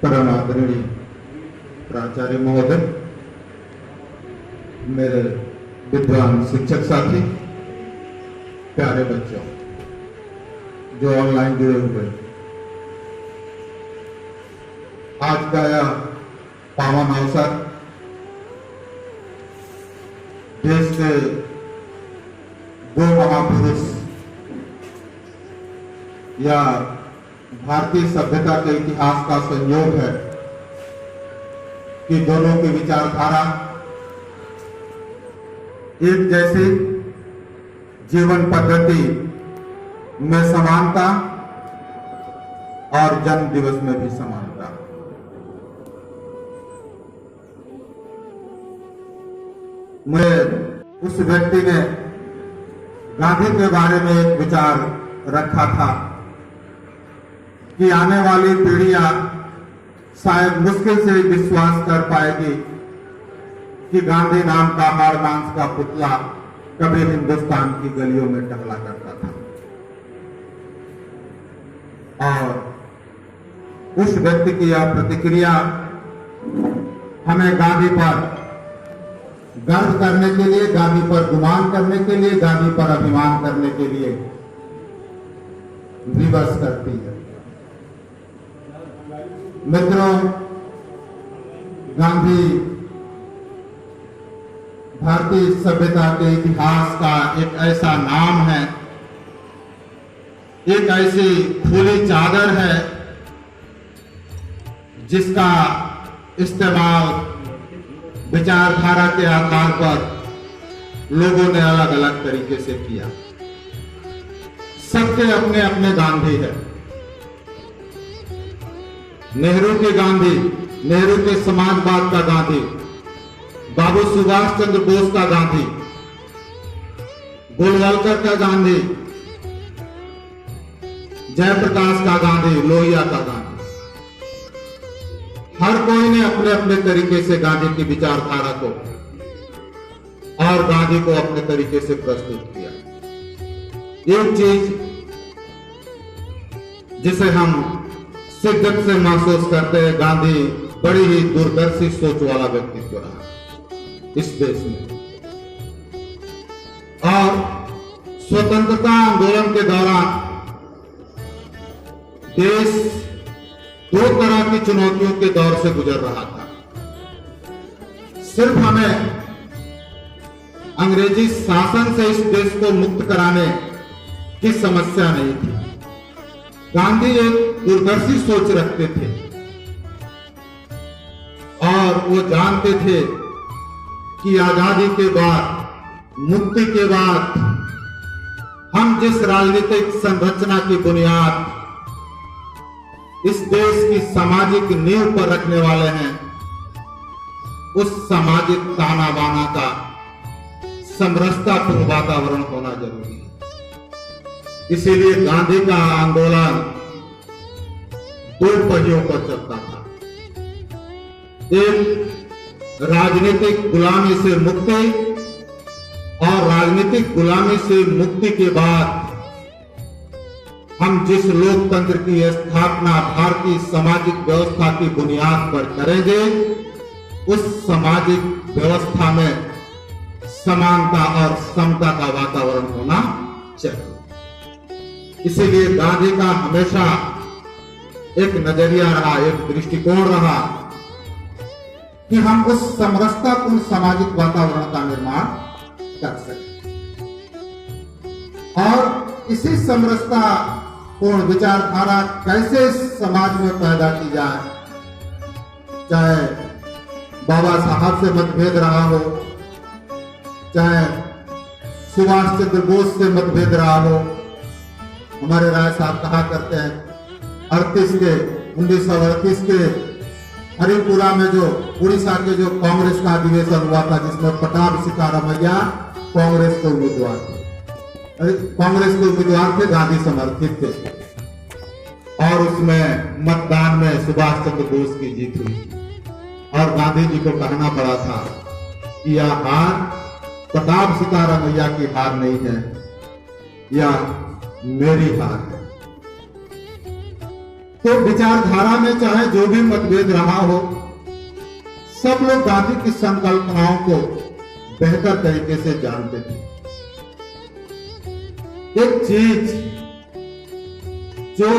परम आदरणीय प्राचार्य महोदय, मेरे विद्वान शिक्षक साथी, प्यारे बच्चों जो ऑनलाइन जुड़े हुए, आज का यह पावन अवसर देश के दो महापुरुष या भारतीय सभ्यता के इतिहास का संयोग है कि दोनों की विचारधारा एक जैसी, जीवन पद्धति में समानता और जन्म दिवस में भी समानता। मुझे उस व्यक्ति ने गांधी के बारे में एक विचार रखा था कि आने वाली पीढ़ियां शायद मुश्किल से विश्वास कर पाएगी कि गांधी नाम का हाड़ मांस का पुतला कभी हिंदुस्तान की गलियों में टहला करता था। और उस व्यक्ति की यह प्रतिक्रिया हमें गांधी पर गर्व करने के लिए, गांधी पर गुमान करने के लिए, गांधी पर अभिमान करने के लिए विवश करती है। मित्रों, गांधी भारतीय सभ्यता के इतिहास का एक ऐसा नाम है, एक ऐसी खुली चादर है जिसका इस्तेमाल विचारधारा के आधार पर लोगों ने अलग अलग तरीके से किया। सबके अपने अपने गांधी है। नेहरू के गांधी, नेहरू के समाजवाद का गांधी, बाबू सुभाष चंद्र बोस का गांधी, गोलवलकर का गांधी, जयप्रकाश का गांधी, लोहिया का गांधी। हर कोई ने अपने अपने तरीके से गांधी की विचारधारा को और गांधी को अपने तरीके से प्रस्तुत किया। एक चीज जिसे हम शिद्दत से महसूस करते हैं, गांधी बड़ी ही दूरदर्शी सोच वाला व्यक्तित्व रहा इस देश में। और स्वतंत्रता आंदोलन के दौरान देश दो तरह की चुनौतियों के दौर से गुजर रहा था। सिर्फ हमें अंग्रेजी शासन से इस देश को मुक्त कराने की समस्या नहीं थी। गांधी एक दूरदर्शी सोच रखते थे और वो जानते थे कि आजादी के बाद, मुक्ति के बाद हम जिस राजनीतिक संरचना की बुनियाद इस देश की सामाजिक नींव पर रखने वाले हैं, उस सामाजिक ताना बाना का समरसतापूर्ण वातावरण होना जरूरी है। इसीलिए गांधी का आंदोलन दो पहियों पर चलता था। एक राजनीतिक गुलामी से मुक्ति, और राजनीतिक गुलामी से मुक्ति के बाद हम जिस लोकतंत्र की स्थापना भारतीय सामाजिक व्यवस्था की बुनियाद पर करेंगे, उस सामाजिक व्यवस्था में समानता और समता का वातावरण होना चाहिए। इसीलिए गांधी का हमेशा एक नजरिया रहा, एक दृष्टिकोण रहा कि हम उस समरसतापूर्ण सामाजिक वातावरण का निर्माण कर सकें। और इसी समरसतापूर्ण विचारधारा कैसे समाज में पैदा की जाए, चाहे बाबा साहब से मतभेद रहा हो, चाहे सुभाष चंद्र बोस से मतभेद रहा हो। हमारे राय साहब कहा करते हैं 1938 के हरिपुरा में जो उड़ीसा के जो कांग्रेस का अधिवेशन हुआ था, जिसमें पटाभ सितारामैया कांग्रेस के उम्मीदवार थे, गांधी समर्थित थे, और उसमें मतदान में सुभाष चंद्र बोस की जीत हुई। और गांधी जी को कहना पड़ा था कि यह हार पटाभ सितारामैया की हार नहीं है, यह मेरी हार है। तो विचारधारा में चाहे जो भी मतभेद रहा हो, सब लोग गांधी की संकल्पनाओं को बेहतर तरीके से जानते थे। एक चीज जो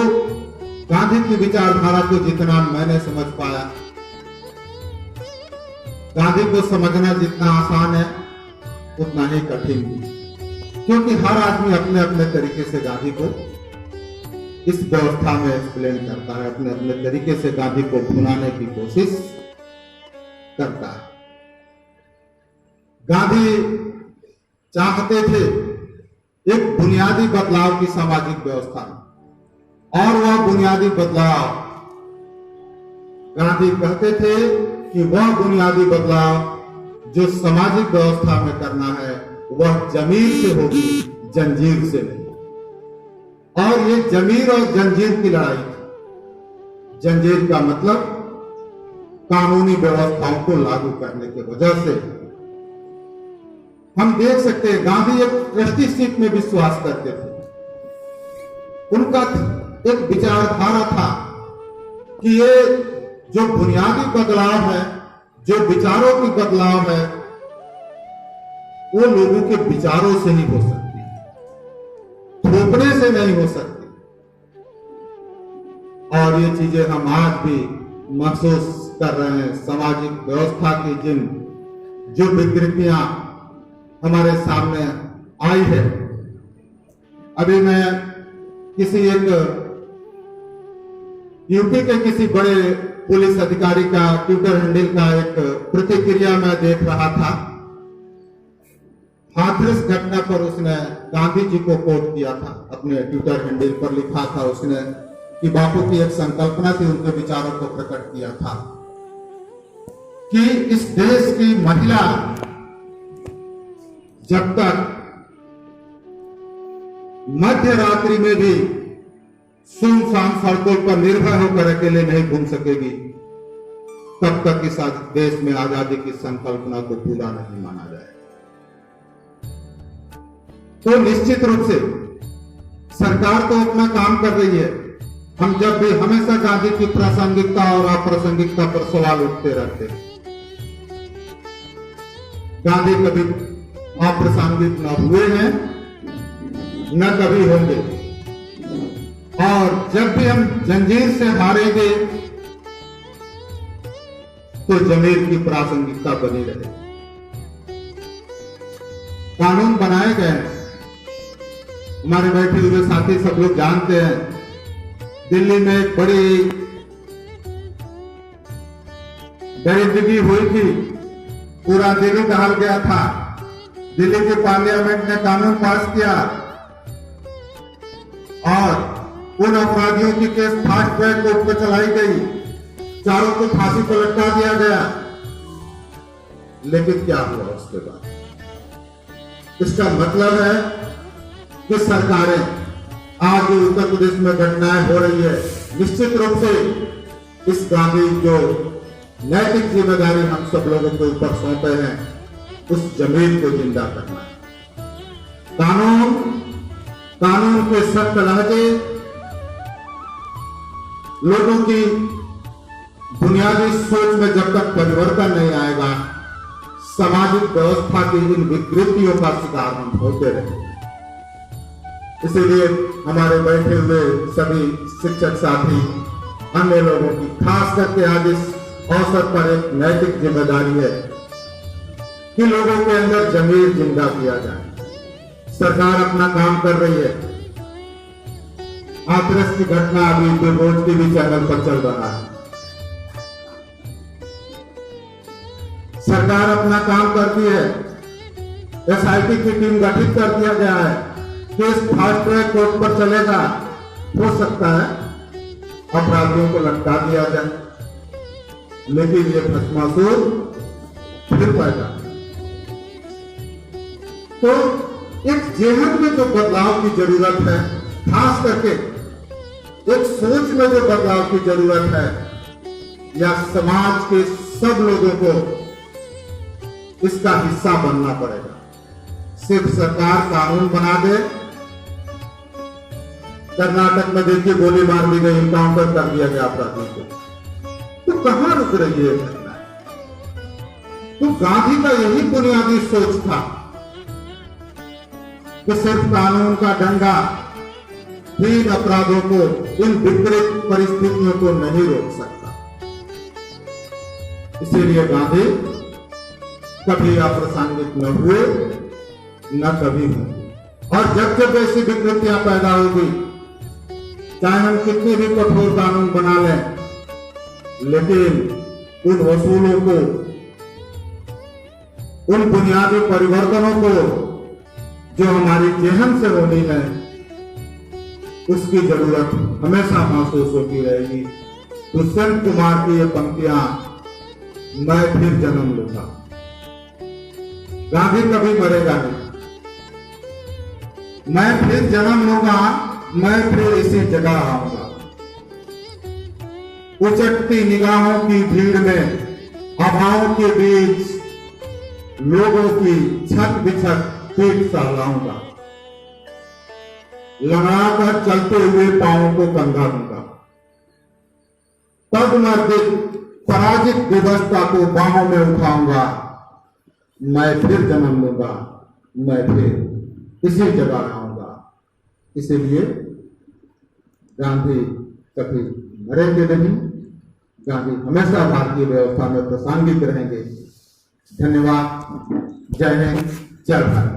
गांधी की विचारधारा को जितना मैंने समझ पाया, गांधी को समझना जितना आसान है उतना ही कठिन भी, क्योंकि हर आदमी अपने अपने तरीके से गांधी को इस व्यवस्था में एक्सप्लेन करता है, अपने अपने तरीके से गांधी को भुनाने की कोशिश करता है। गांधी चाहते थे एक बुनियादी बदलाव की सामाजिक व्यवस्था में, और वह बुनियादी बदलाव, गांधी कहते थे कि वह बुनियादी बदलाव जो सामाजिक व्यवस्था में करना है वह जमीर से होगी, जंजीर से नहीं। और ये जमीर और जंजीर की लड़ाई थी। जंजीर का मतलब कानूनी व्यवस्थाओं को लागू करने की वजह से। हम देख सकते हैं गांधी एक ट्रस्टीशिप में विश्वास करते थे। उनका एक विचारधारा था कि ये जो बुनियादी बदलाव है, जो विचारों की बदलाव है, वो लोगों के विचारों से ही हो सकती है, थोपने से नहीं हो सकती। और ये चीजें हम आज भी महसूस कर रहे हैं। सामाजिक व्यवस्था की जो विकृतियां हमारे सामने आई है। अभी मैं किसी एक यूपी के किसी बड़े पुलिस अधिकारी का ट्विटर हैंडल का एक प्रतिक्रिया मैं देख रहा था। हाथरस घटना पर उसने गांधी जी को कोट किया था, अपने ट्विटर हैंडल पर लिखा था उसने कि बापू की एक संकल्पना थी, उनके विचारों को प्रकट किया था कि इस देश की महिला जब तक मध्य रात्रि में भी सुनसान सड़कों पर निर्भय होकर अकेले नहीं घूम सकेगी, तब तक इस देश में आजादी की संकल्पना को पूरा नहीं माना जाएगा। तो निश्चित रूप से सरकार तो अपना काम कर रही है। हम जब भी हमेशा गांधी की प्रासंगिकता और अप्रासंगिकता पर सवाल उठते रहते हैं। गांधी कभी अप्रासंगिक न हुए हैं, न कभी होंगे। और जब भी हम जंजीर से हारेंगे तो जमीर की प्रासंगिकता बनी रहे। कानून बनाए गए, हमारे बैठे हुए साथी सब लोग जानते हैं, दिल्ली में एक बड़ी दरिंदगी हुई थी, पूरा दिल्ली दहल गया था। दिल्ली के पार्लियामेंट ने कानून पास किया और उन अपराधियों की केस फास्ट ट्रैक कोर्ट पर चलाई गई, चारों को फांसी पर लटका दिया गया। लेकिन क्या हुआ उसके बाद? इसका मतलब है कि सरकारें, आज जो उत्तर प्रदेश में घटनाएं हो रही है, निश्चित रूप से इस गांधी जो नैतिक जिम्मेदारी हम सब लोगों के ऊपर सौंपे हैं, उस जमीन को जिंदा करना है। कानून के सख्त लहजे लोगों की बुनियादी सोच में जब तक परिवर्तन नहीं आएगा, सामाजिक व्यवस्था की इन विकृतियों का शिकार हम होते रहेंगे। इसीलिए हमारे बैठे हुए सभी शिक्षक साथी, अन्य लोगों की खास करके आज इस अवसर पर एक नैतिक जिम्मेदारी है कि लोगों के अंदर जमीर जिंदा किया जाए। सरकार अपना काम कर रही है। हाथरस की घटना अभी बिलरोज टीवी चैनल पर चल रहा है। सरकार अपना काम करती है। एसआईटी की टीम गठित कर दिया गया है। केस फास्ट ट्रैक कोर्ट पर चलेगा। हो सकता है अपराधियों को लटका दिया जाए, लेकिन ये भस्मासुर फिर पैदा। तो एक जेहन में जो बदलाव की जरूरत है, खास करके एक सोच में जो बदलाव की जरूरत है, या समाज के सब लोगों को इसका हिस्सा बनना पड़ेगा। सिर्फ सरकार कानून बना दे कर्नाटक में देखिए गोली मार दी गई, इनकाउंटर कर दिया गया अपराधी को। तो कहां रुक रही है घटना? तो गांधी का यही बुनियादी सोच था कि सिर्फ कानून का डंडा इन अपराधों को, इन विपरीत परिस्थितियों को नहीं रोक सकता। इसीलिए गांधी कभी अप्रासंगिक न हुए, न कभी होंगे। और जब जब ऐसी विकृतियां पैदा होगी, चाहे हम कितने भी कठोर कानून बना लें, लेकिन उन वसूलों को, उन बुनियादी परिवर्तनों को जो हमारी जेहन से होनी है, उसकी जरूरत हमेशा महसूस होती रहेगी। दुष्यंत कुमार की ये पंक्तियां, मैं फिर जन्म लूंगा। गांधी कभी मरेगा नहीं। मैं फिर जन्म लूंगा, मैं फिर इसी जगह आऊंगा। उचटती निगाहों की भीड़ में, अभावों के बीच लोगों की छत बिछक पीठ सहलाऊंगा। लड़ाकर चलते हुए पांवों को कंधा दूंगा। तब मैं पराजित व्यवस्था को बाहों में उठाऊंगा। मैं फिर जन्म लूंगा, मैं फिर इसी जगह आऊंगा। इसीलिए गांधी कभी मरेंगे नहीं। गांधी हमेशा भारतीय व्यवस्था में प्रासंगिक रहेंगे। धन्यवाद। जय हिंद, जय भारत।